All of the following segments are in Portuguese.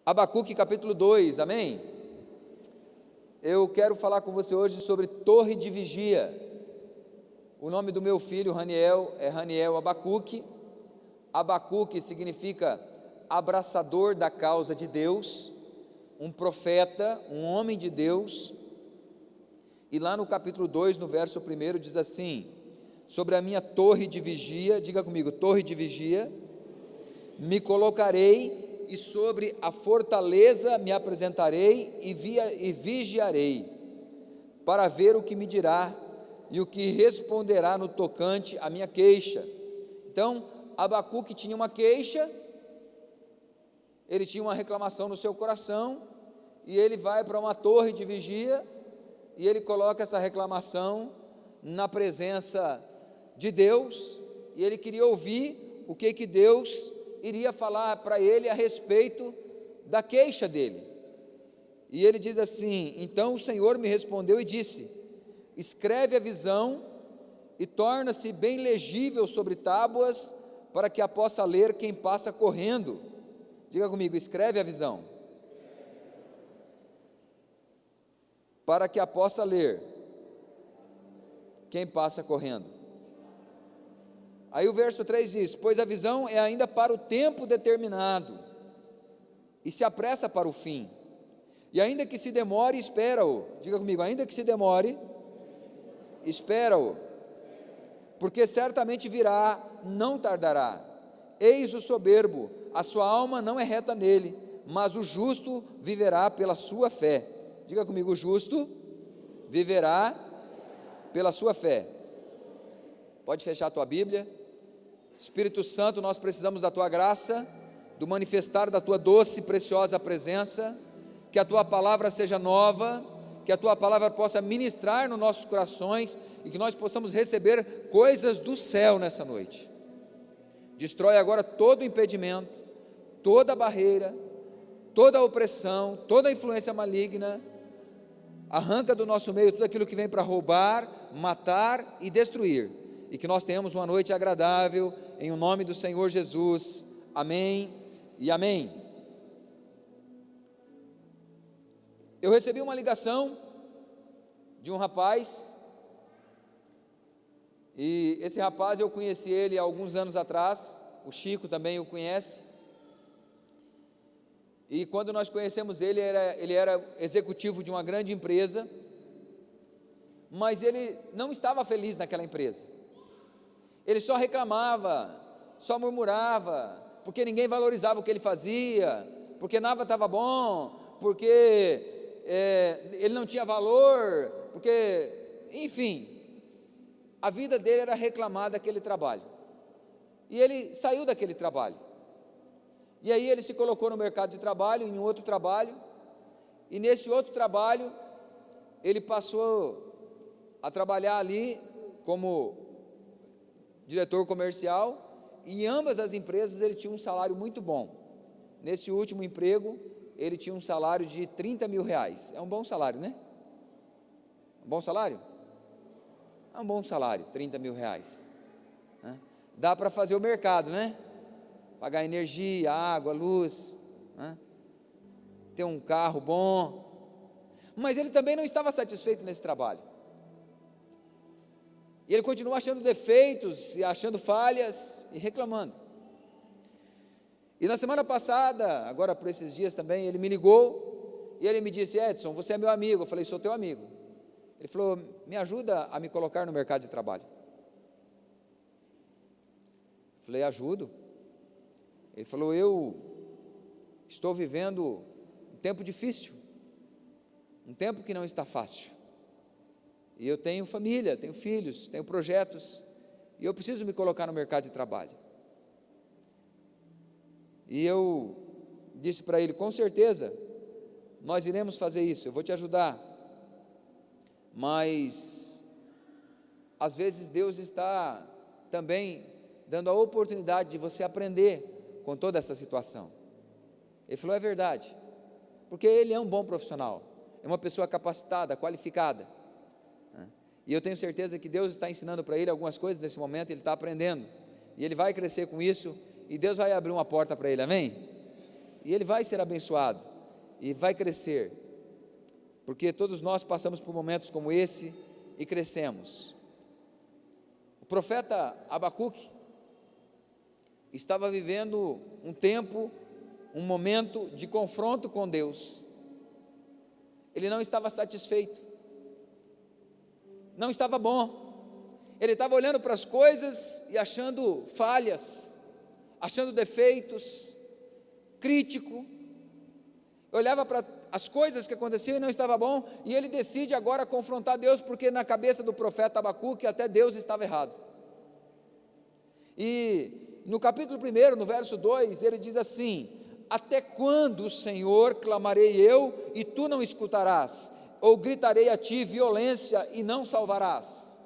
Abacuque capítulo 2, amém? Eu quero falar com você hoje sobre torre de vigia. O nome do meu filho Raniel é Raniel Abacuque. Abacuque significa abraçador da causa de Deus, um profeta, um homem de Deus. E lá no capítulo 2, no verso 1, diz assim: sobre a minha torre de vigia, diga comigo, torre de vigia, me colocarei, e sobre a fortaleza me apresentarei e vigiarei, para ver o que me dirá e o que responderá no tocante à minha queixa. Então, Abacuque tinha uma queixa, ele tinha uma reclamação no seu coração, e ele vai para uma torre de vigia, e ele coloca essa reclamação na presença de Deus, e ele queria ouvir o que Deus iria falar para ele a respeito da queixa dele. E ele diz assim: então o Senhor me respondeu e disse: escreve a visão e torna-se bem legível sobre tábuas, para que a possa ler quem passa correndo. Diga comigo, escreve a visão, para que a possa ler quem passa correndo. Aí o verso 3 diz: pois a visão é ainda para o tempo determinado, e se apressa para o fim, e ainda que se demore, espera-o. Diga comigo, ainda que se demore, espera-o, porque certamente virá, não tardará. Eis o soberbo, a sua alma não é reta nele, mas o justo viverá pela sua fé. Diga comigo, o justo viverá pela sua fé. Pode fechar a tua Bíblia. Espírito Santo, nós precisamos da tua graça, do manifestar da tua doce e preciosa presença, que a tua palavra seja nova, que a tua palavra possa ministrar nos nossos corações, e que nós possamos receber coisas do céu nessa noite. Destrói agora todo impedimento, toda barreira, toda opressão, toda influência maligna. Arranca do nosso meio tudo aquilo que vem para roubar, matar e destruir, e que nós tenhamos uma noite agradável, em o nome do Senhor Jesus, amém e amém. Eu recebi uma ligação de um rapaz, e esse rapaz eu conheci ele há alguns anos atrás, o Chico também o conhece, e quando nós conhecemos ele era executivo de uma grande empresa, mas ele não estava feliz naquela empresa. Ele só reclamava, só murmurava, porque ninguém valorizava o que ele fazia, porque nada estava bom, porque ele não tinha valor, porque, enfim, a vida dele era reclamar daquele trabalho. E ele saiu daquele trabalho. E aí ele se colocou no mercado de trabalho, em um outro trabalho, e nesse outro trabalho, ele passou a trabalhar ali como diretor comercial, e em ambas as empresas ele tinha um salário muito bom. Nesse último emprego, ele tinha um salário de 30 mil reais. É um bom salário, né? Um bom salário? É um bom salário, 30 mil reais. Dá para fazer o mercado, né? Pagar energia, água, luz, né? Ter um carro bom. Mas ele também não estava satisfeito nesse trabalho. E ele continua achando defeitos, e achando falhas, e reclamando. E na semana passada, agora por esses dias também, ele me ligou, e ele me disse: Edson, você é meu amigo. Eu falei: sou teu amigo. Ele falou: me ajuda a me colocar no mercado de trabalho. Eu falei: ajudo. Ele falou: eu estou vivendo um tempo difícil, um tempo que não está fácil. E eu tenho família, tenho filhos, tenho projetos, e eu preciso me colocar no mercado de trabalho. E eu disse para ele: com certeza, nós iremos fazer isso, eu vou te ajudar. Mas, às vezes Deus está também dando a oportunidade de você aprender com toda essa situação. Ele falou: é verdade, porque ele é um bom profissional, é uma pessoa capacitada, qualificada. E eu tenho certeza que Deus está ensinando para ele algumas coisas nesse momento, ele está aprendendo, e ele vai crescer com isso, e Deus vai abrir uma porta para ele, amém? e ele vai ser abençoado, e vai crescer, porque todos nós passamos por momentos como esse, e crescemos. O profeta Abacuque estava vivendo um tempo, um momento de confronto com Deus. Ele não estava satisfeito, não estava bom. Ele estava olhando para as coisas e achando falhas, achando defeitos, crítico. Olhava para as coisas que aconteciam e não estava bom, e ele decide agora confrontar Deus, porque na cabeça do profeta Abacuque até Deus estava errado. E no capítulo 1, no verso 2, ele diz assim: até quando, Senhor, clamarei eu e tu não escutarás? Ou gritarei a ti violência e não salvarás?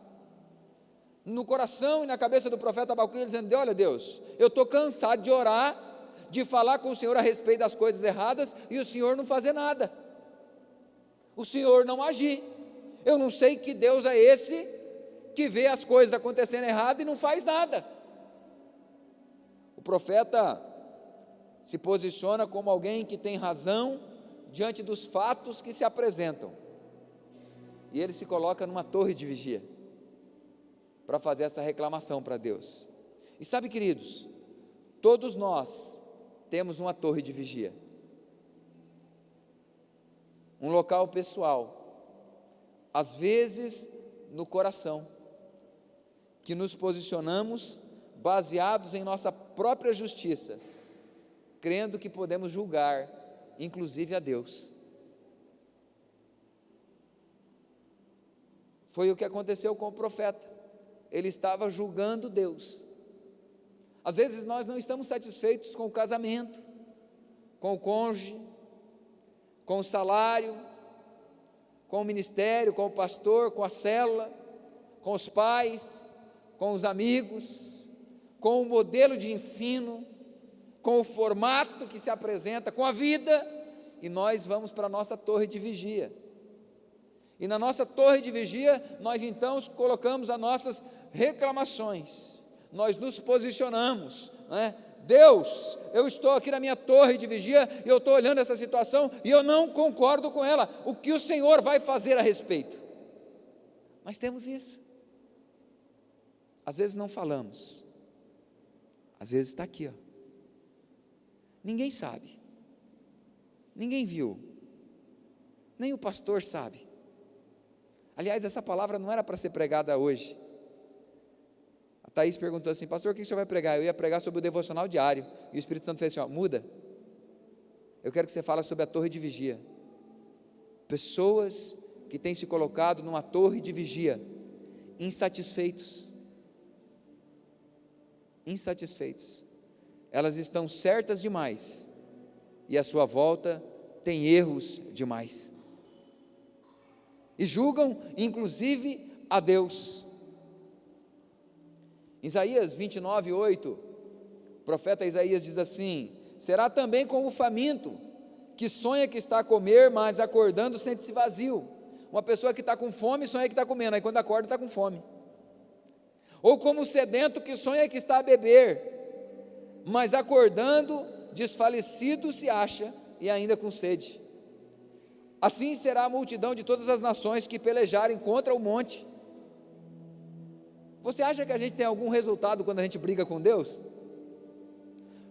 No coração e na cabeça do profeta Abacuque, ele dizendo: olha Deus, eu estou cansado de orar, de falar com o Senhor a respeito das coisas erradas, e o Senhor não fazer nada, o Senhor não agir. Eu não sei que Deus é esse, que vê as coisas acontecendo errado e não faz nada. O profeta se posiciona como alguém que tem razão diante dos fatos que se apresentam, e ele se coloca numa torre de vigia, para fazer essa reclamação para Deus. E sabe, queridos, todos nós temos uma torre de vigia, um local pessoal, às vezes no coração, que nos posicionamos baseados em nossa própria justiça, crendo que podemos julgar, inclusive a Deus. Foi o que aconteceu com o profeta. Ele estava julgando Deus. Às vezes nós não estamos satisfeitos com o casamento, com o cônjuge, com o salário, com o ministério, com o pastor, com a célula, com os pais, com os amigos, com o modelo de ensino, com o formato que se apresenta, com a vida, e nós vamos para a nossa torre de vigia. E na nossa torre de vigia, nós então colocamos as nossas reclamações, nós nos posicionamos, né? Deus, eu estou aqui na minha torre de vigia, e eu estou olhando essa situação, e eu não concordo com ela, o que o Senhor vai fazer a respeito? Nós temos isso, às vezes não falamos, às vezes está aqui, ó. Ninguém sabe, ninguém viu, nem o pastor sabe. Aliás, essa palavra não era para ser pregada hoje. A Thaís perguntou assim: pastor, o que o senhor vai pregar? Eu ia pregar sobre o devocional diário, e o Espírito Santo fez assim: ó, muda, eu quero que você fale sobre a torre de vigia. Pessoas que têm se colocado numa torre de vigia, insatisfeitos, elas estão certas demais, e à sua volta tem erros demais, e julgam inclusive a Deus. Isaías 29:8, o profeta Isaías diz assim: será também como o faminto, que sonha que está a comer, mas acordando sente-se vazio. Uma pessoa que está com fome sonha que está comendo, aí quando acorda está com fome. Ou como o sedento que sonha que está a beber, mas acordando desfalecido se acha, e ainda com sede. Assim será a multidão de todas as nações que pelejarem contra o monte. Você acha que a gente tem algum resultado quando a gente briga com Deus?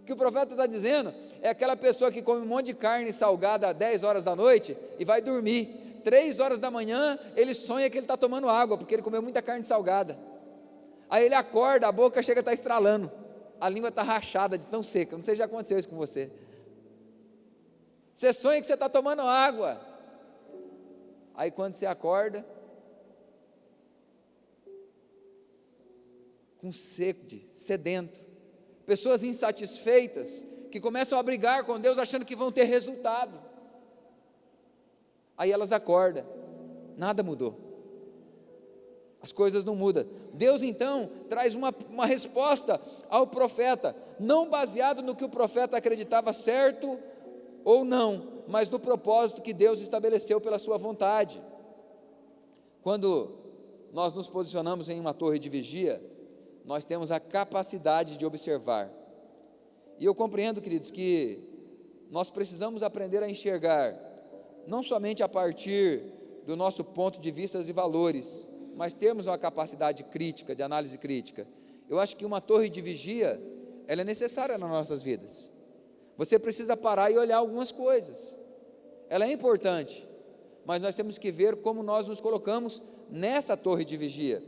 O que o profeta está dizendo é aquela pessoa que come um monte de carne salgada às 10 horas da noite e vai dormir. 3 horas da manhã ele sonha que ele está tomando água, porque ele comeu muita carne salgada. Aí ele acorda, a boca chega a estar estralando, a língua está rachada de tão seca. Não sei se já aconteceu isso com você. Você sonha que você está tomando água, aí quando você acorda, com sede, sedento. Pessoas insatisfeitas, que começam a brigar com Deus achando que vão ter resultado. Aí elas acordam, nada mudou, as coisas não mudam. Deus então traz uma resposta ao profeta, não baseado no que o profeta acreditava certo ou não, mas no propósito que Deus estabeleceu pela sua vontade. Quando nós nos posicionamos em uma torre de vigia, nós temos a capacidade de observar. E eu compreendo, queridos, que nós precisamos aprender a enxergar, não somente a partir do nosso ponto de vista e valores, mas termos uma capacidade crítica, de análise crítica. Eu acho que uma torre de vigia, ela é necessária nas nossas vidas. Você precisa parar e olhar algumas coisas. Ela é importante, mas nós temos que ver como nós nos colocamos nessa torre de vigia.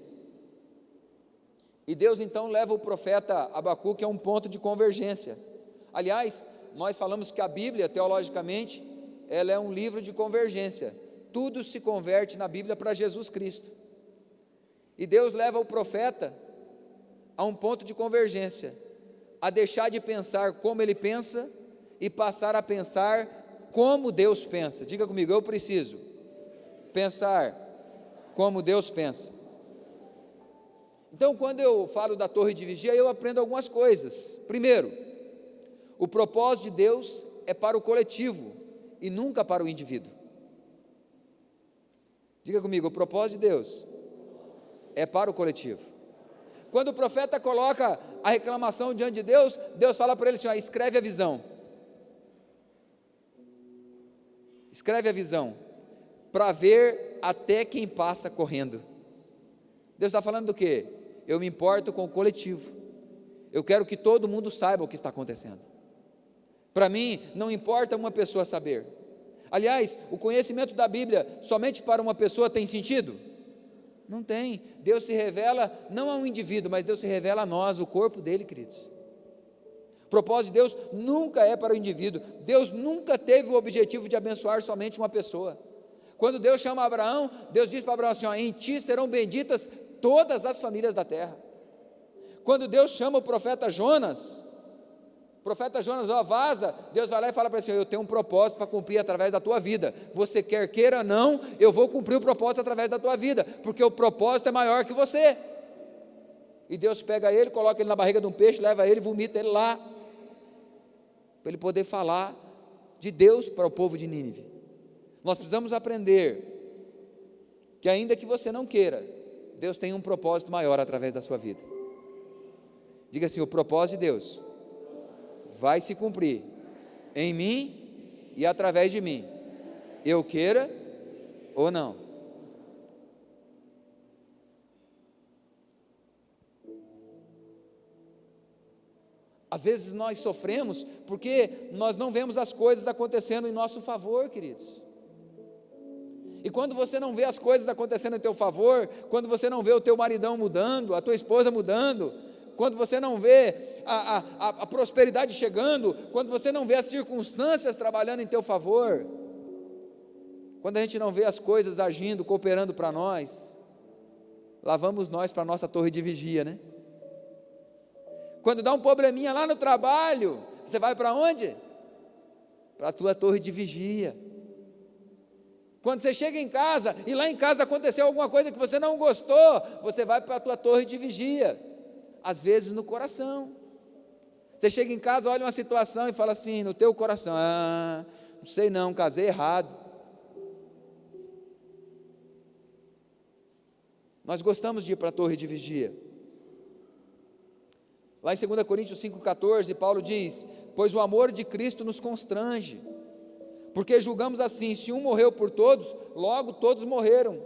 E Deus então leva o profeta Abacuque a um ponto de convergência. Aliás, nós falamos que a Bíblia, teologicamente, ela é um livro de convergência. Tudo se converte na Bíblia para Jesus Cristo. E Deus leva o profeta a um ponto de convergência, a deixar de pensar como ele pensa e passar a pensar como Deus pensa. Diga comigo, eu preciso pensar como Deus pensa. Então, quando eu falo da torre de vigia, eu aprendo algumas coisas. Primeiro, o propósito de Deus é para o coletivo e nunca para o indivíduo. Diga comigo, o propósito de Deus é para o coletivo. Quando o profeta coloca a reclamação diante de Deus, Deus fala para ele assim, ó, escreve a visão. Escreve a visão, para ver até quem passa correndo. Deus está falando do quê? Eu me importo com o coletivo. Eu quero que todo mundo saiba o que está acontecendo. Para mim, não importa uma pessoa saber. Aliás, o conhecimento da Bíblia somente para uma pessoa tem sentido? Não tem. Deus se revela não a um indivíduo, mas Deus se revela a nós, o corpo dele, queridos. O propósito de Deus nunca é para o indivíduo. Deus nunca teve o objetivo de abençoar somente uma pessoa. Quando Deus chama Abraão, Deus diz para Abraão assim, ó, em ti serão benditas todas as famílias da terra. Quando Deus chama o profeta Jonas, ó, vaza, Deus vai lá e fala para ele assim, eu tenho um propósito para cumprir através da tua vida, você quer queira ou não, eu vou cumprir o propósito através da tua vida, porque o propósito é maior que você. E Deus pega ele, coloca ele na barriga de um peixe, leva ele, vomita ele lá, para ele poder falar de Deus para o povo de Nínive. Nós precisamos aprender que ainda que você não queira, Deus tem um propósito maior através da sua vida. Diga assim, o propósito de Deus vai se cumprir em mim e através de mim, eu queira ou não. Às vezes nós sofremos porque nós não vemos as coisas acontecendo em nosso favor, queridos. E quando você não vê as coisas acontecendo em teu favor, quando você não vê o teu maridão mudando, a tua esposa mudando, quando você não vê a prosperidade chegando, quando você não vê as circunstâncias trabalhando em teu favor, quando a gente não vê as coisas agindo, cooperando para nós, lá vamos nós para a nossa torre de vigia, né? Quando dá um probleminha lá no trabalho, você vai para onde? Para a tua torre de vigia. Quando você chega em casa, e lá em casa aconteceu alguma coisa que você não gostou, você vai para a tua torre de vigia, às vezes no coração. Você chega em casa, olha uma situação e fala assim, no teu coração, não sei não, casei errado. Nós gostamos de ir para a torre de vigia. Lá em 2 Coríntios 5,14, Paulo diz, pois o amor de Cristo nos constrange, porque julgamos assim, se um morreu por todos, logo todos morreram,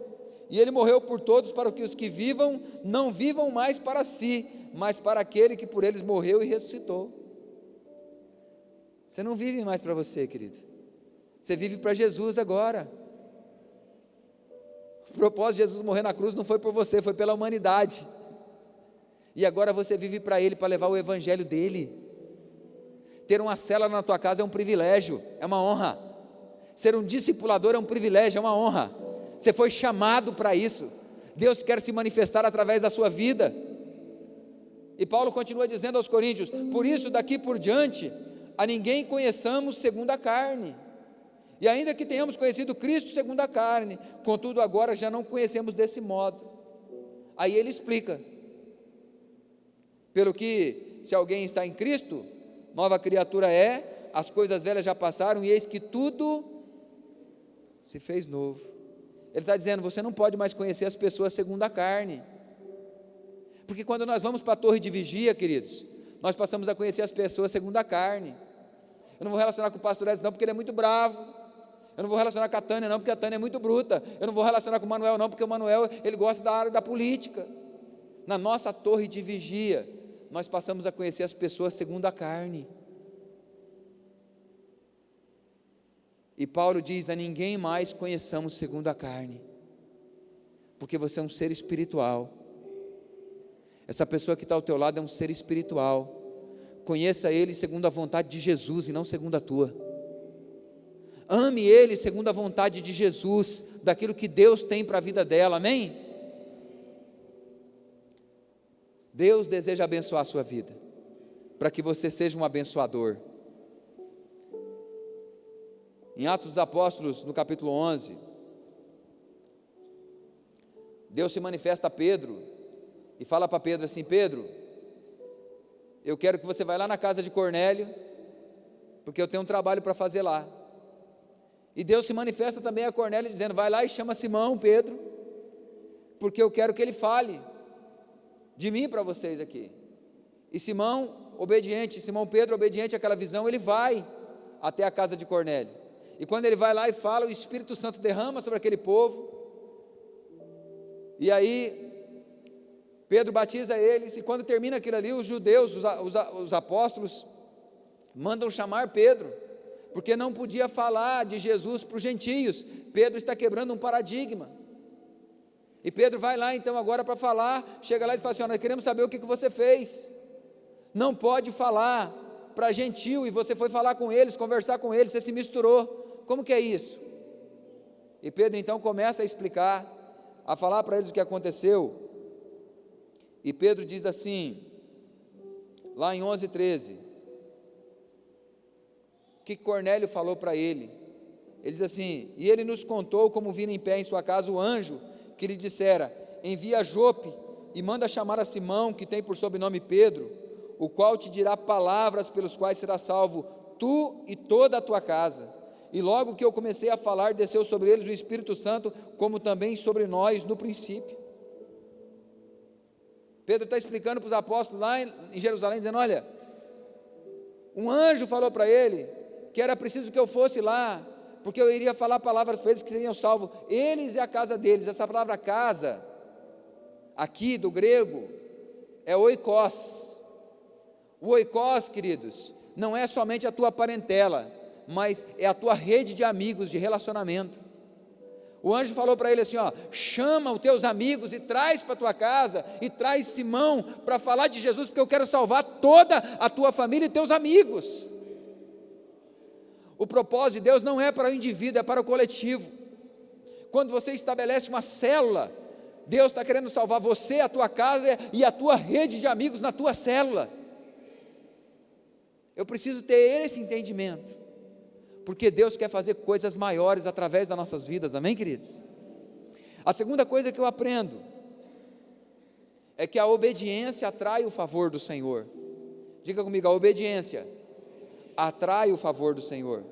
e ele morreu por todos para que os que vivam, não vivam mais para si, mas para aquele que por eles morreu e ressuscitou. Você não vive mais para você, querido, você vive para Jesus agora. O propósito de Jesus morrer na cruz não foi por você, foi pela humanidade, e agora você vive para Ele, para levar o evangelho dEle. Ter uma célula na tua casa é um privilégio, é uma honra. Ser um discipulador é um privilégio, é uma honra. Você foi chamado para isso. Deus quer se manifestar através da sua vida. E Paulo continua dizendo aos coríntios, por isso daqui por diante, a ninguém conheçamos segundo a carne. E ainda que tenhamos conhecido Cristo segundo a carne, contudo agora já não conhecemos desse modo. Aí ele explica, pelo que se alguém está em Cristo, nova criatura é, as coisas velhas já passaram e eis que tudo se fez novo. Ele está dizendo, você não pode mais conhecer as pessoas segundo a carne, porque quando nós vamos para a torre de vigia, queridos, nós passamos a conhecer as pessoas segundo a carne. Eu não vou relacionar com o pastor Edson não, porque ele é muito bravo. Eu não vou relacionar com a Tânia não, porque a Tânia é muito bruta. Eu não vou relacionar com o Manuel não, porque o Manuel, ele gosta da área da política. Na nossa torre de vigia, nós passamos a conhecer as pessoas segundo a carne. E Paulo diz: a ninguém mais conheçamos segundo a carne, porque você é um ser espiritual. Essa pessoa que está ao teu lado é um ser espiritual. Conheça ele segundo a vontade de Jesus e não segundo a tua. Ame ele segundo a vontade de Jesus, daquilo que Deus tem para a vida dela, amém? Deus deseja abençoar a sua vida, para que você seja um abençoador. Em Atos dos Apóstolos, no capítulo 11, Deus se manifesta a Pedro, e fala para Pedro assim: Pedro, eu quero que você vá lá na casa de Cornélio, porque eu tenho um trabalho para fazer lá. E Deus se manifesta também a Cornélio, dizendo: vai lá e chama Simão, Pedro, porque eu quero que ele fale de mim para vocês aqui. E Simão Pedro, obediente àquela visão, ele vai até a casa de Cornélio. E quando ele vai lá e fala, o Espírito Santo derrama sobre aquele povo. E aí Pedro batiza eles, e quando termina aquilo ali, os judeus, os apóstolos, mandam chamar Pedro, porque não podia falar de Jesus para os gentios. Pedro está quebrando um paradigma. E Pedro vai lá então agora para falar, chega lá e fala assim: nós queremos saber o que você fez. Não pode falar para gentil, e você foi falar com eles, conversar com eles, você se misturou. Como que é isso? E Pedro então começa a explicar, a falar para eles o que aconteceu. E Pedro diz assim, lá em 11:13, o que Cornélio falou para ele? Ele diz assim: e ele nos contou como vira em pé em sua casa o anjo que lhe dissera: envia a Jope e manda chamar a Simão, que tem por sobrenome Pedro, o qual te dirá palavras pelos quais serás salvo, tu e toda a tua casa. E logo que eu comecei a falar, desceu sobre eles o Espírito Santo, como também sobre nós no princípio. Pedro está explicando para os apóstolos lá em Jerusalém, dizendo: olha, um anjo falou para ele que era preciso que eu fosse lá, porque eu iria falar palavras para eles que seriam salvos, eles e a casa deles. Essa palavra casa, aqui do grego, é oikos. O oikos, queridos, não é somente a tua parentela, mas é a tua rede de amigos, de relacionamento. O anjo falou para ele assim: ó, chama os teus amigos e traz para a tua casa, e traz Simão para falar de Jesus, porque eu quero salvar toda a tua família e teus amigos. O propósito de Deus não é para o indivíduo, é para o coletivo. Quando você estabelece uma célula, Deus está querendo salvar você, a tua casa e a tua rede de amigos na tua célula. Eu preciso ter esse entendimento, porque Deus quer fazer coisas maiores através das nossas vidas, amém, queridos? A segunda coisa que eu aprendo é que a obediência atrai o favor do Senhor. Diga comigo: a obediência atrai o favor do Senhor.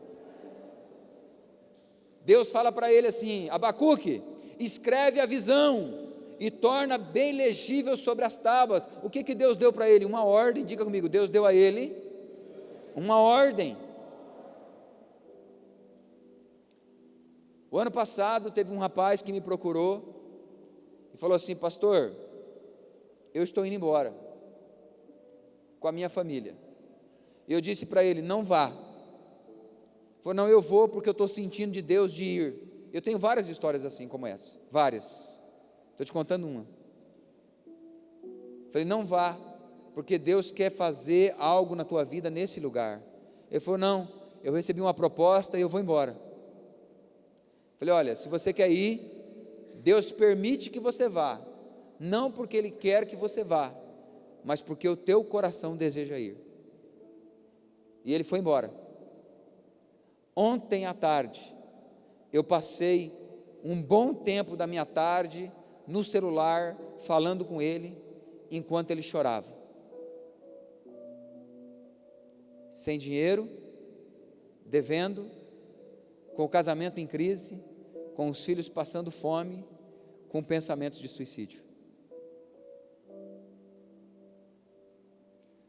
Deus fala para ele assim: Abacuque, escreve a visão e torna bem legível sobre as tábuas. O que Deus deu para ele? Uma ordem. Diga comigo: Deus deu a ele uma ordem. O ano passado teve um rapaz que me procurou e falou assim: pastor, eu estou indo embora com a minha família. Eu disse para ele: não vá. Ele falou: não, eu vou porque eu estou sentindo de Deus de ir. Eu tenho várias histórias assim como essa, várias. Estou te contando uma. Falei: não vá, porque Deus quer fazer algo na tua vida nesse lugar. Ele falou: não, eu recebi uma proposta e eu vou embora. Falei: olha, se você quer ir, Deus permite que você vá, não porque Ele quer que você vá, mas porque o teu coração deseja ir. E ele foi embora. Ontem à tarde, eu passei um bom tempo da minha tarde no celular, falando com ele, enquanto ele chorava. Sem dinheiro, devendo, com o casamento em crise, com os filhos passando fome, com pensamentos de suicídio.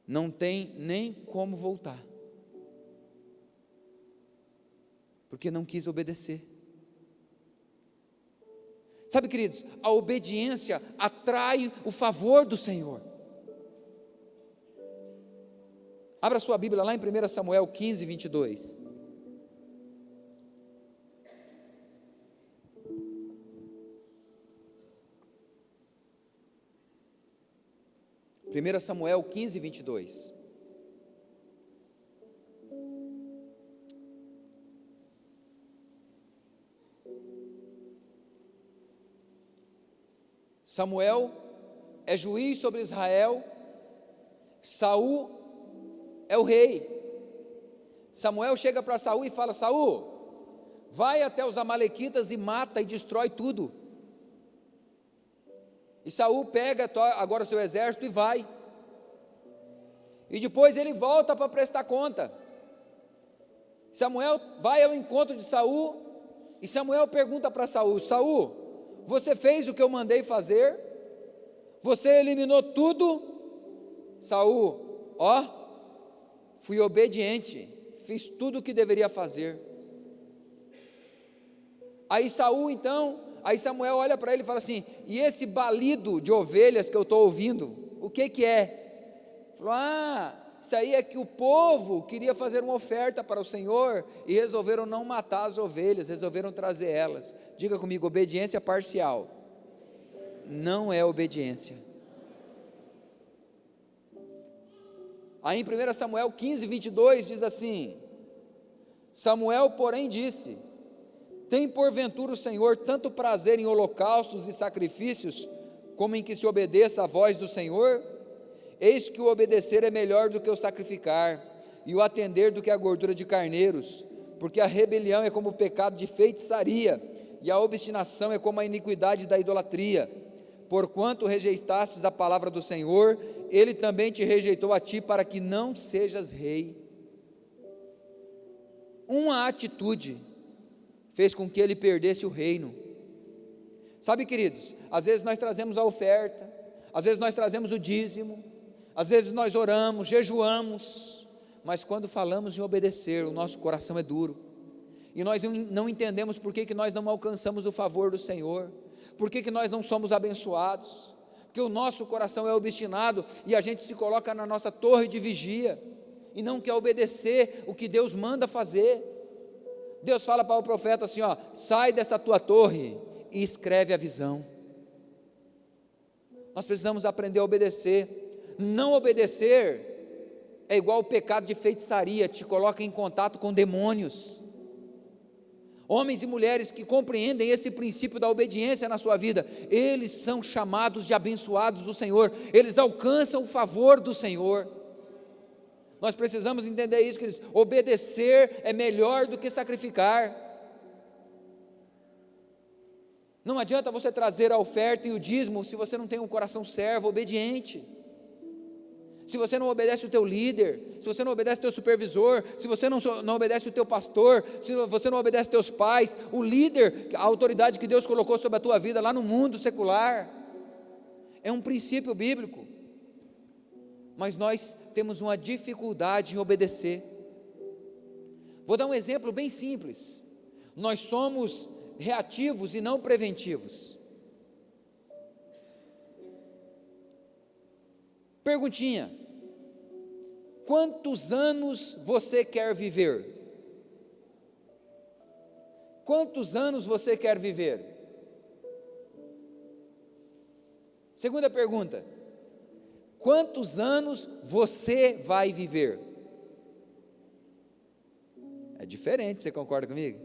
Não tem nem como voltar. porque não quis obedecer. Sabe, queridos, a obediência atrai o favor do Senhor. Abra sua Bíblia lá em 1 Samuel 15, 22. Samuel 15, 22. Samuel é juiz sobre Israel, Saul é o rei. Samuel chega para Saul e fala: Saul, vai até os amalequitas e mata e destrói tudo. E Saul pega agora o seu exército e vai. E depois ele volta para prestar conta. Samuel vai ao encontro de Saul, e Samuel pergunta para Saul: Saul, você fez o que eu mandei fazer? Você eliminou tudo? Saul: fui obediente, fiz tudo o que deveria fazer. Aí Samuel olha para ele e fala assim: e esse balido de ovelhas que eu estou ouvindo, o que é? Falou: isso aí é que o povo queria fazer uma oferta para o Senhor e resolveram não matar as ovelhas, resolveram trazer elas. Diga comigo: obediência parcial não é obediência. Aí em 1 Samuel 15, 22 diz assim: Samuel, porém, disse: tem porventura o Senhor tanto prazer em holocaustos e sacrifícios, como em que se obedeça à voz do Senhor? Eis que o obedecer é melhor do que o sacrificar, e o atender do que a gordura de carneiros, porque a rebelião é como o pecado de feitiçaria, e a obstinação é como a iniquidade da idolatria. Porquanto rejeitastes a palavra do Senhor, Ele também te rejeitou a ti, para que não sejas rei. Uma atitude fez com que ele perdesse o reino. Sabe, queridos, às vezes nós trazemos a oferta, às vezes nós trazemos o dízimo, às vezes nós oramos, jejuamos, mas quando falamos em obedecer, o nosso coração é duro, e nós não entendemos por que nós não alcançamos o favor do Senhor, por que nós não somos abençoados, porque o nosso coração é obstinado, e a gente se coloca na nossa torre de vigia, e não quer obedecer o que Deus manda fazer. Deus fala para o profeta assim: sai dessa tua torre e escreve a visão. Nós precisamos aprender a obedecer. Não obedecer é igual ao pecado de feitiçaria, te coloca em contato com demônios. Homens e mulheres que compreendem esse princípio da obediência na sua vida, eles são chamados de abençoados do Senhor, eles alcançam o favor do Senhor. Nós precisamos entender isso, queridos. Obedecer é melhor do que sacrificar. Não adianta você trazer a oferta e o dízimo se você não tem um coração servo, obediente. Se você não obedece o teu líder, se você não obedece o teu supervisor, se você não obedece o teu pastor, se você não obedece teus pais, o líder, a autoridade que Deus colocou sobre a tua vida lá no mundo secular, é um princípio bíblico. Mas nós temos uma dificuldade em obedecer. Vou dar um exemplo bem simples. Nós somos reativos e não preventivos. Perguntinha: quantos anos você quer viver? Quantos anos você quer viver? Segunda pergunta: quantos anos você vai viver? É diferente, você concorda comigo?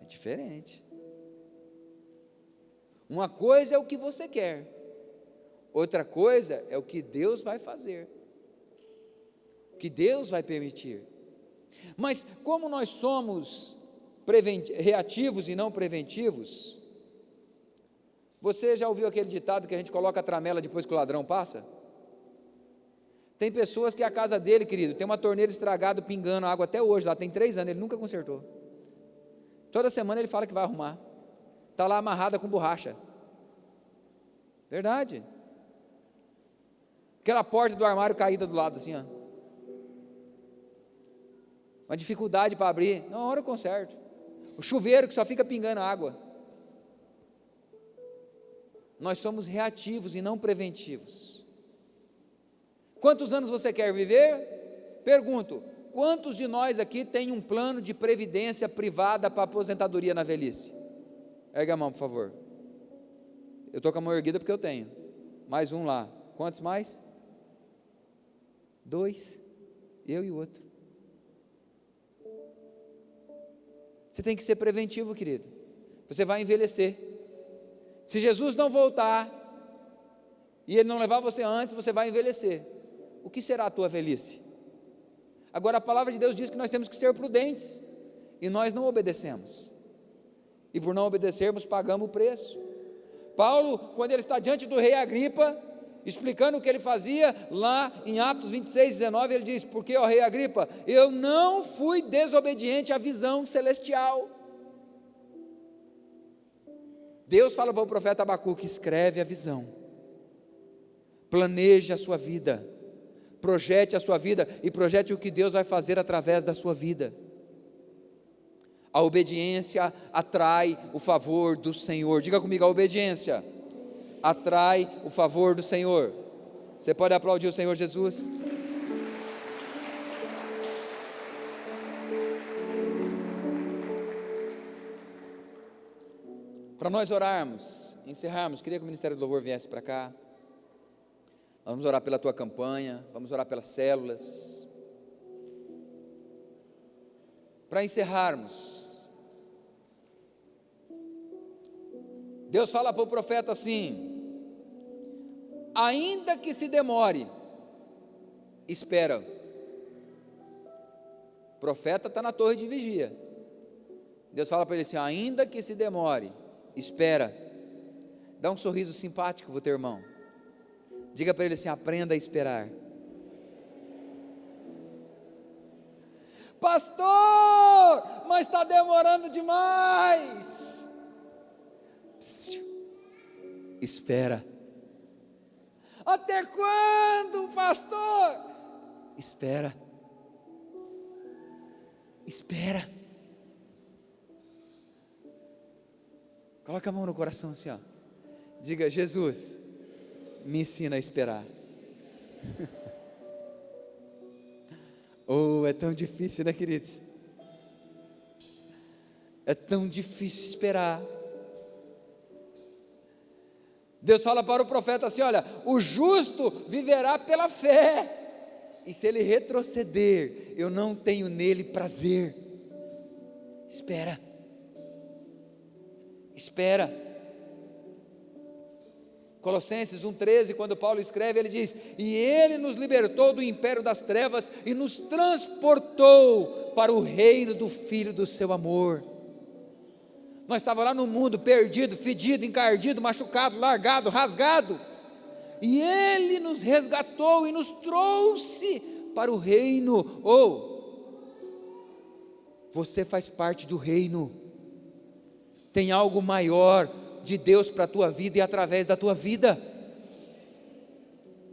É diferente. Uma coisa é o que você quer, outra coisa é o que Deus vai fazer, o que Deus vai permitir. Mas como nós somos reativos e não preventivos, você já ouviu aquele ditado que a gente coloca a tramela depois que o ladrão passa? Tem pessoas que a casa dele, querido, tem uma torneira estragada, pingando água até hoje, lá tem 3 anos, ele nunca consertou. Toda semana ele fala que vai arrumar, está lá amarrada com borracha. Verdade. Aquela porta do armário caída do lado assim, uma dificuldade para abrir, na hora eu conserto. O chuveiro que só fica pingando água. Nós somos reativos e não preventivos. Quantos anos você quer viver? Pergunto, quantos de nós aqui tem um plano de previdência privada para aposentadoria na velhice? Ergue a mão, por favor. Eu estou com a mão erguida porque eu tenho. Mais um lá. Quantos mais? 2. Eu e o outro. Você tem que ser preventivo, querido. Você vai envelhecer. Se Jesus não voltar e Ele não levar você antes, você vai envelhecer. O que será a tua velhice? Agora a palavra de Deus diz que nós temos que ser prudentes, e nós não obedecemos, e por não obedecermos pagamos o preço. Paulo, quando ele está diante do rei Agripa, explicando o que ele fazia, lá em Atos 26, 19, ele diz: porque, ó rei Agripa, eu não fui desobediente à visão celestial. Deus fala para o profeta Abacuque: escreve a visão, planeje a sua vida, projete a sua vida e projete o que Deus vai fazer através da sua vida. A obediência atrai o favor do Senhor. Diga comigo: a obediência atrai o favor do Senhor. Você pode aplaudir o Senhor Jesus? Para nós orarmos, encerrarmos, queria que o Ministério do Louvor viesse para cá. Nós vamos orar pela tua campanha, vamos orar pelas células. Para encerrarmos, Deus fala para o profeta assim: ainda que se demore, espera. O profeta está na torre de vigia. Deus fala para ele assim: ainda que se demore, espera. Dá um sorriso simpático para o teu irmão. Diga para ele assim: aprenda a esperar. Pastor, mas está demorando demais. Psiu. Espera. Até quando, pastor? Espera. Espera. Coloca a mão no coração assim, ó. Diga: Jesus, me ensina a esperar. Oh, é tão difícil, né, queridos? É tão difícil esperar. Deus fala para o profeta assim: olha, o justo viverá pela fé, e se ele retroceder, eu não tenho nele prazer. Espera. Espera. Colossenses 1,13, quando Paulo escreve, ele diz: e ele nos libertou do império das trevas e nos transportou para o reino do Filho do seu amor. Nós estávamos lá no mundo perdido, fedido, encardido, machucado, largado, rasgado, e ele nos resgatou e nos trouxe para o reino. Você faz parte do reino. Tem algo maior de Deus para a tua vida e através da tua vida.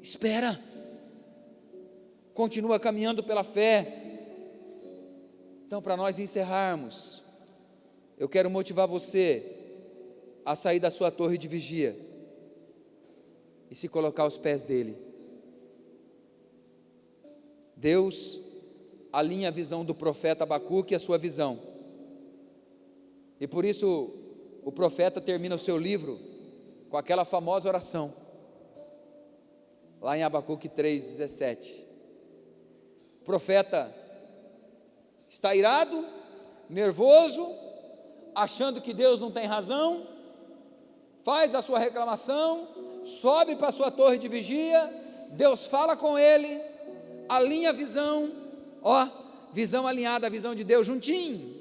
Espera. Continua caminhando pela fé. Então, para nós encerrarmos, eu quero motivar você a sair da sua torre de vigia e se colocar aos pés dele. Deus alinha a visão do profeta Abacuque e a sua visão. E por isso o profeta termina o seu livro com aquela famosa oração, lá em Abacuque 3,17. O profeta está irado, nervoso, achando que Deus não tem razão, faz a sua reclamação, sobe para a sua torre de vigia, Deus fala com ele, alinha a visão, visão alinhada à visão de Deus, juntinho,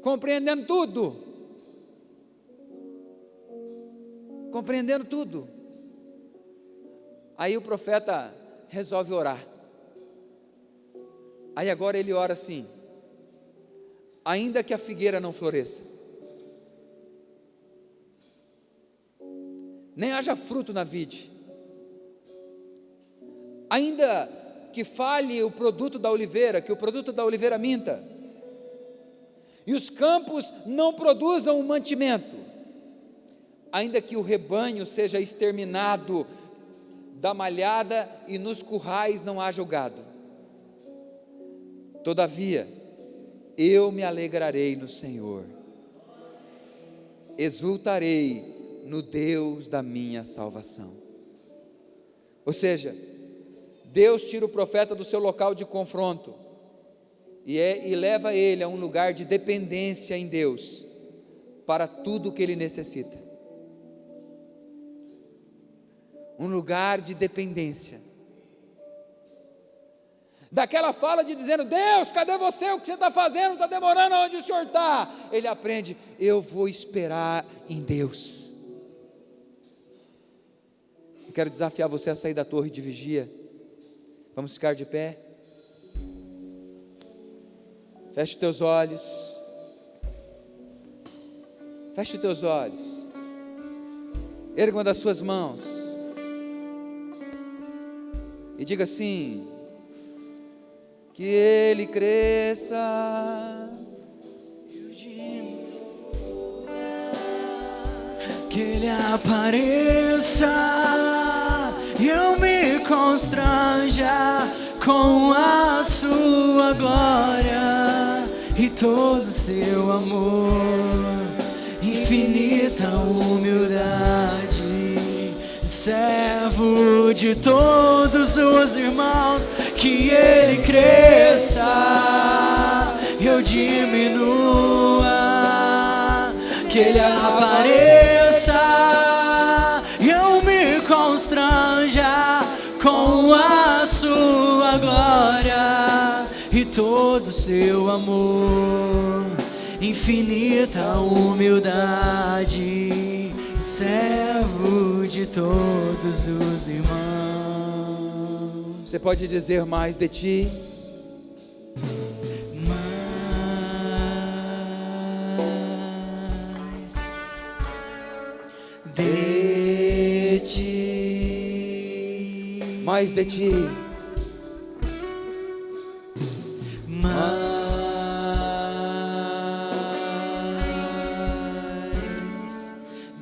compreendendo tudo. Compreendendo tudo. Aí o profeta resolve orar. Aí agora ele ora assim: ainda que a figueira não floresça, nem haja fruto na vide, ainda que falhe o produto da oliveira, que o produto da oliveira minta, e os campos não produzam o mantimento, ainda que o rebanho seja exterminado da malhada e nos currais não haja o gado, todavia eu me alegrarei no Senhor, exultarei no Deus da minha salvação. Ou seja, Deus tira o profeta do seu local de confronto e leva ele a um lugar de dependência em Deus para tudo o que ele necessita. Um lugar de dependência. Daquela fala de dizendo: Deus, cadê você? O que você está fazendo? Está demorando, onde o Senhor está? Ele aprende: eu vou esperar em Deus. Eu quero desafiar você a sair da torre de vigia. Vamos ficar de pé. Feche os teus olhos. Feche os teus olhos. Erga uma das suas mãos e diga assim: que ele cresça, que ele apareça, eu me constranja com a sua glória e todo seu amor, infinita humildade, servo de todos os irmãos, que ele cresça, eu diminua, que ele apareça, eu me constranja com a sua glória e todo seu amor, infinita humildade, servo de todos os irmãos. Você pode dizer mais de ti? De ti, mais de ti, mais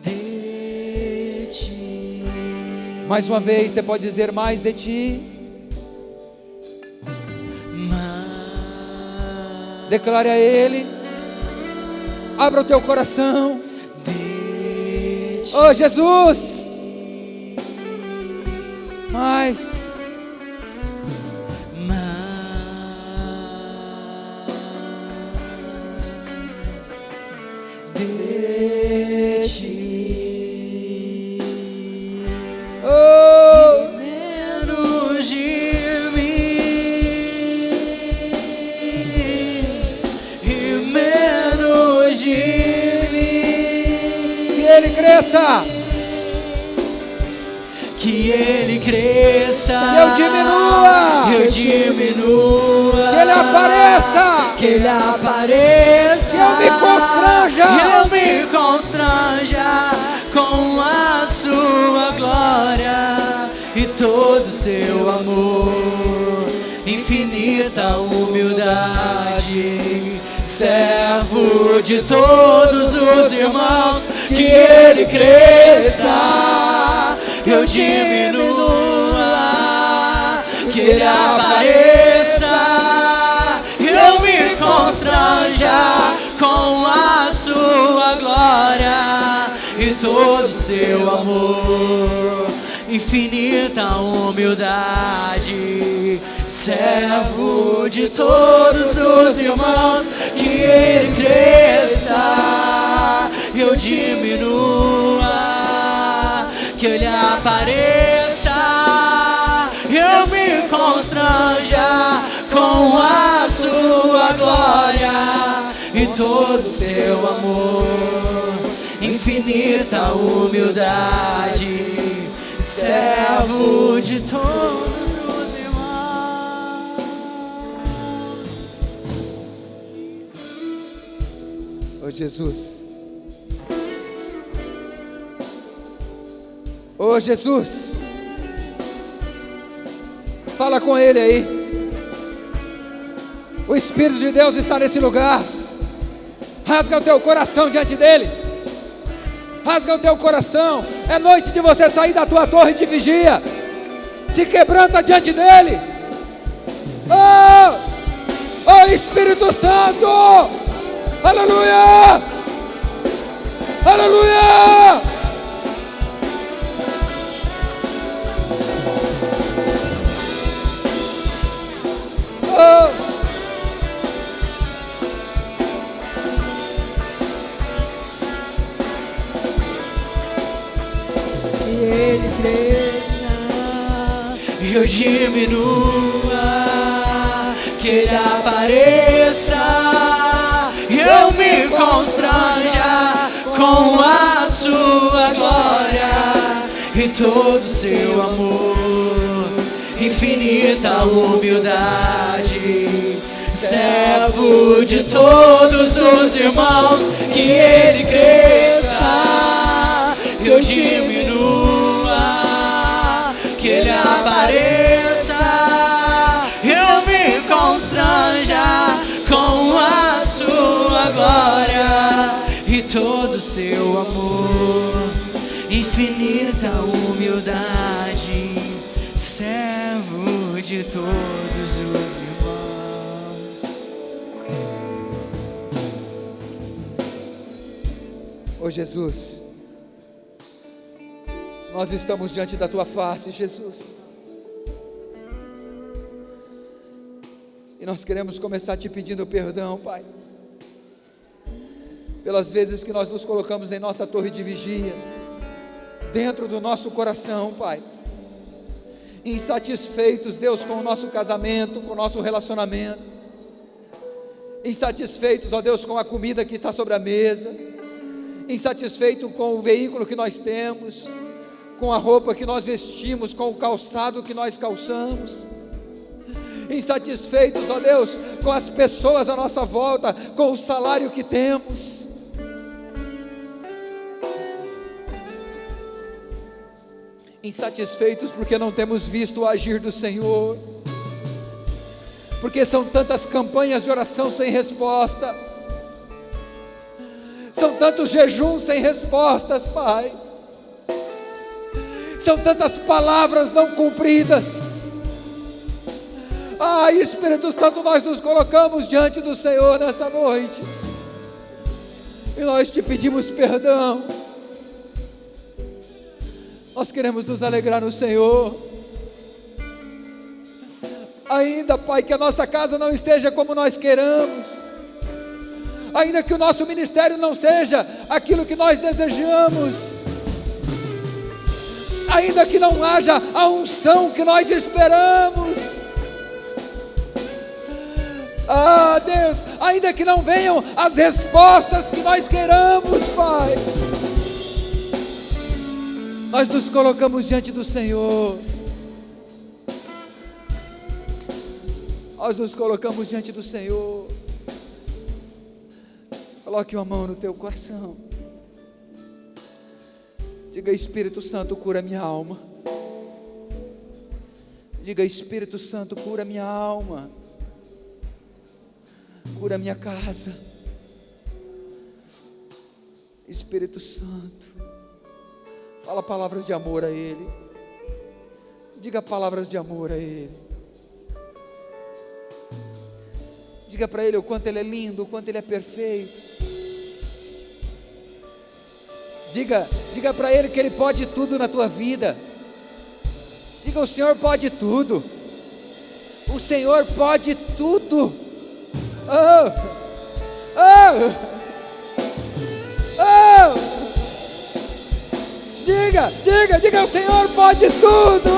de ti. mais uma vez você pode dizer: mais de ti. Declare a Ele, abra o teu coração. Oh Jesus, mais, de ti, oh, menos de mim, e menos de mim, que Ele cresça, que ele cresça, que eu diminua, que ele apareça, que Ele apareça, que eu me me constranja com a sua glória e todo seu amor, infinita humildade, servo de todos os irmãos, que ele cresça, eu diminua, que ele apareça, eu me constranja com a sua glória e todo seu amor, infinita humildade, servo de todos os irmãos, que ele cresça, eu diminua, que ele apareça, eu me constranja com a sua glória e todo seu amor, infinita humildade, servo de todos os irmãos. Oh Jesus, oh Jesus, fala com Ele aí. O Espírito de Deus está nesse lugar. Rasga o teu coração diante dEle. Rasga o teu coração. É noite de você sair da tua torre de vigia. Se quebranta diante dEle. Oh Espírito Santo. Aleluia. Aleluia. Que Ele cresça e eu diminua, que Ele apareça e eu me constranja com a sua glória e todo o seu amor, infinita humildade, servo de todos os irmãos. Que Ele cresça e eu diminua, que Ele apareça, eu me constranja com a sua glória e todo o seu amor, infinita humildade, servo de todos os irmãos. Oh Jesus, nós estamos diante da tua face, Jesus, e nós queremos começar te pedindo perdão, Pai, pelas vezes que nós nos colocamos em nossa torre de vigia, dentro do nosso coração, Pai, insatisfeitos, Deus, com o nosso casamento, com o nosso relacionamento, insatisfeitos, ó Deus, com a comida que está sobre a mesa, insatisfeito com o veículo que nós temos, com a roupa que nós vestimos, com o calçado que nós calçamos, insatisfeitos, ó Deus, com as pessoas à nossa volta, com o salário que temos, insatisfeitos porque não temos visto o agir do Senhor, porque são tantas campanhas de oração sem resposta, são tantos jejuns sem respostas, Pai, são tantas palavras não cumpridas. Espírito Santo, nós nos colocamos diante do Senhor nessa noite, e nós te pedimos perdão. Nós queremos nos alegrar no Senhor, ainda, Pai, que a nossa casa não esteja como nós queremos, ainda que o nosso ministério não seja aquilo que nós desejamos, ainda que não haja a unção que nós esperamos, Deus, ainda que não venham as respostas que nós queremos, Pai, nós nos colocamos diante do Senhor, nós nos colocamos diante do Senhor. Coloque uma mão no teu coração, diga: Espírito Santo, cura minha alma. Diga: Espírito Santo, cura minha alma, cura minha casa. Espírito Santo, fala palavras de amor a Ele, diga palavras de amor a Ele, diga para Ele o quanto Ele é lindo, o quanto Ele é perfeito, diga para Ele que Ele pode tudo na tua vida, diga: o Senhor pode tudo, o Senhor pode tudo. Diga, o Senhor pode tudo.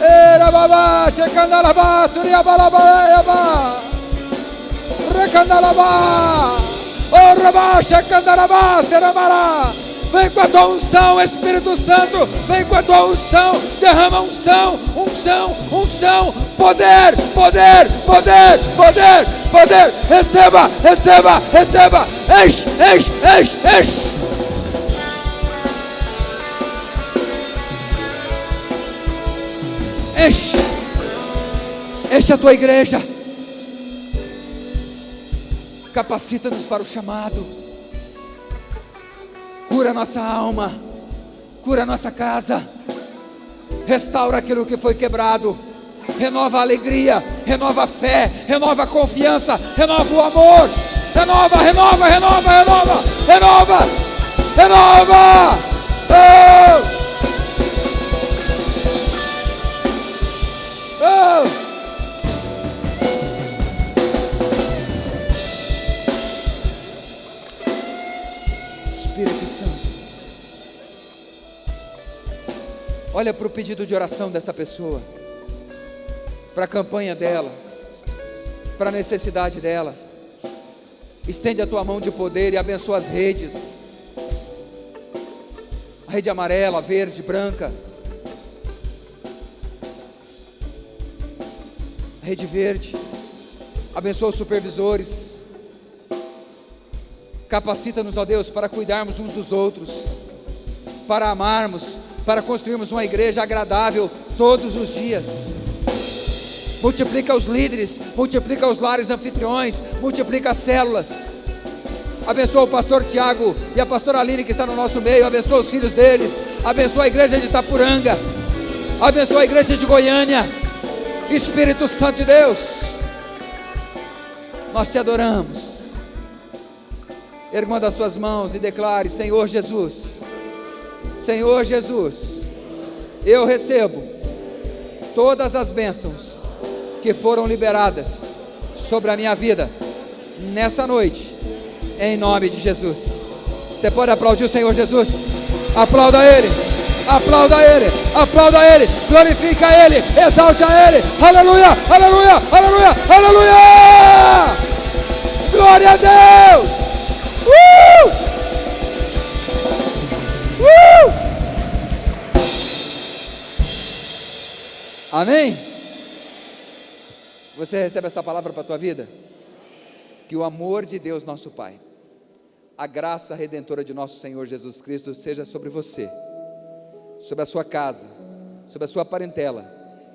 Era babá, checandalabá, suriabalabá, recandalabá, orabá, checandalabá, serabará. Vem com a tua unção, Espírito Santo, vem com a tua unção, derrama unção, poder, receba, Enche a tua igreja. Capacita-nos para o chamado. Cura a nossa alma, cura a nossa casa, restaura aquilo que foi quebrado, renova a alegria, renova a fé, renova a confiança, renova o amor, renova. Espírito Santo, olha para o pedido de oração dessa pessoa, para a campanha dela, para a necessidade dela. Estende a tua mão de poder e abençoa as redes, a rede amarela, verde, branca, a rede verde. Abençoa os supervisores. Capacita-nos, ó Deus, para cuidarmos uns dos outros, para amarmos, para construirmos uma igreja agradável todos os dias. Multiplica os líderes, multiplica os lares anfitriões, multiplica as células. Abençoa o pastor Tiago e a pastora Aline que está no nosso meio. Abençoa os filhos deles. Abençoa a igreja de Itapuranga. Abençoa a igreja de Goiânia. Espírito Santo de Deus, nós te adoramos. Erga uma das suas mãos e declare: Senhor Jesus, Senhor Jesus, eu recebo todas as bênçãos que foram liberadas sobre a minha vida nessa noite, em nome de Jesus. Você pode aplaudir o Senhor Jesus? Aplauda Ele, aplauda Ele, aplauda Ele, glorifica Ele, exalte a Ele. Aleluia, aleluia, aleluia, aleluia. Glória a Deus. Amém? Você recebe essa palavra para a tua vida? Que o amor de Deus nosso Pai, a graça redentora de nosso Senhor Jesus Cristo seja sobre você, sobre a sua casa, sobre a sua parentela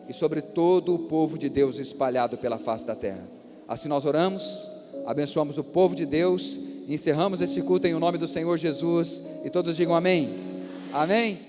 e sobre todo o povo de Deus espalhado pela face da terra. Assim nós oramos, abençoamos o povo de Deus e encerramos este culto em nome do Senhor Jesus, e todos digam amém. Amém.